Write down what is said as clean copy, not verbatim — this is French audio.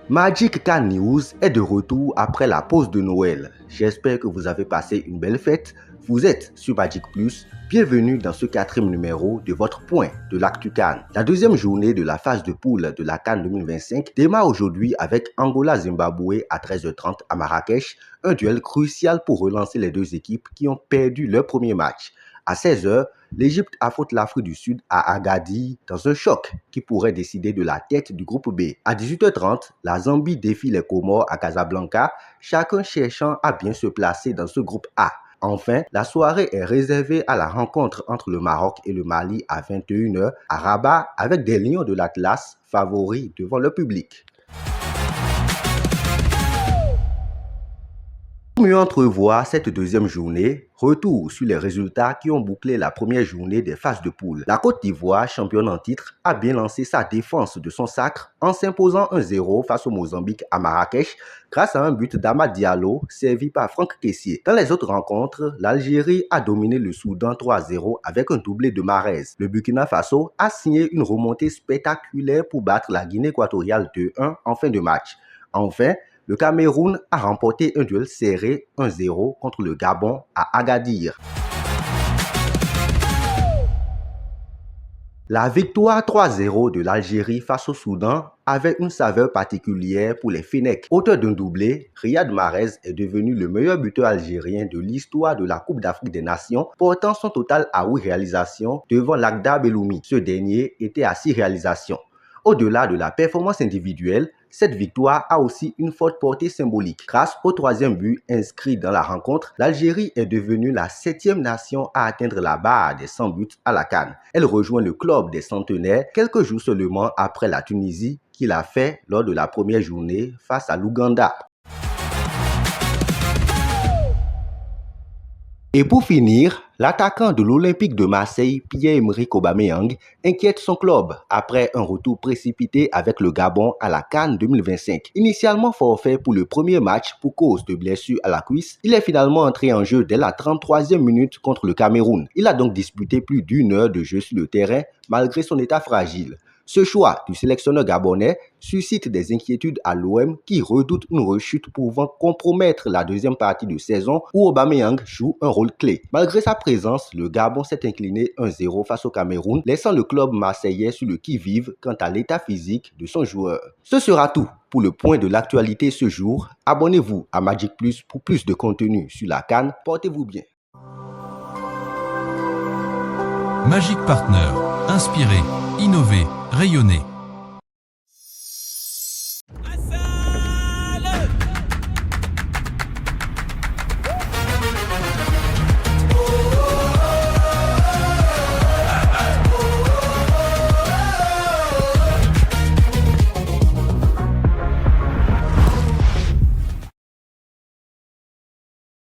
Magic Can News est de retour après la pause de Noël. J'espère que vous avez passé une belle fête. Vous êtes sur Magic Plus. Bienvenue dans ce 4e numéro de votre point de l'actu CAN. La deuxième journée de la phase de poule de la CAN 2025 démarre aujourd'hui avec Angola-Zimbabwe à 13h30 à Marrakech. Un duel crucial pour relancer les deux équipes qui ont perdu leur premier match. À 16h, l'Égypte affronte l'Afrique du Sud à Agadir dans un choc qui pourrait décider de la tête du groupe B. À 18h30, la Zambie défie les Comores à Casablanca, chacun cherchant à bien se placer dans ce groupe A. Enfin, la soirée est réservée à la rencontre entre le Maroc et le Mali à 21h à Rabat avec des Lions de l'Atlas favoris devant le public. Pour mieux entrevoir cette deuxième journée, retour sur les résultats qui ont bouclé la première journée des phases de poule. La Côte d'Ivoire, championne en titre, a bien lancé sa défense de son sacre en s'imposant 1-0 face au Mozambique à Marrakech grâce à un but d'Amad Diallo servi par Franck Kessié. Dans les autres rencontres, l'Algérie a dominé le Soudan 3-0 avec un doublé de Mahrez. Le Burkina Faso a signé une remontée spectaculaire pour battre la Guinée équatoriale 2-1 en fin de match. Enfin, le Cameroun a remporté un duel serré 1-0 contre le Gabon à Agadir. La victoire 3-0 de l'Algérie face au Soudan avait une saveur particulière pour les Fennecs. Auteur d'un doublé, Riyad Mahrez est devenu le meilleur buteur algérien de l'histoire de la Coupe d'Afrique des Nations, portant son total à 8 réalisations devant Lakhdar Belloumi. Ce dernier était à 6 réalisations. Au-delà de la performance individuelle, cette victoire a aussi une forte portée symbolique. Grâce au 3e but inscrit dans la rencontre, l'Algérie est devenue la 7e nation à atteindre la barre des 100 buts à la CAN. Elle rejoint le club des centenaires quelques jours seulement après la Tunisie qui l'a fait lors de la première journée face à l'Ouganda. Et pour finir, l'attaquant de l'Olympique de Marseille, Pierre-Emerick Aubameyang, inquiète son club après un retour précipité avec le Gabon à la CAN 2025. Initialement forfait pour le premier match pour cause de blessure à la cuisse, il est finalement entré en jeu dès la 33e minute contre le Cameroun. Il a donc disputé plus d'1 heure de jeu sur le terrain malgré son état fragile. Ce choix du sélectionneur gabonais suscite des inquiétudes à l'OM qui redoute une rechute pouvant compromettre la deuxième partie de saison où Aubameyang joue un rôle clé. Malgré sa présence, le Gabon s'est incliné 1-0 face au Cameroun, laissant le club marseillais sur le qui-vive quant à l'état physique de son joueur. Ce sera tout pour le point de l'actualité ce jour. Abonnez-vous à Magic Plus pour plus de contenu sur la CAN. Portez-vous bien. Magic Partner. Inspirer, innover, rayonner.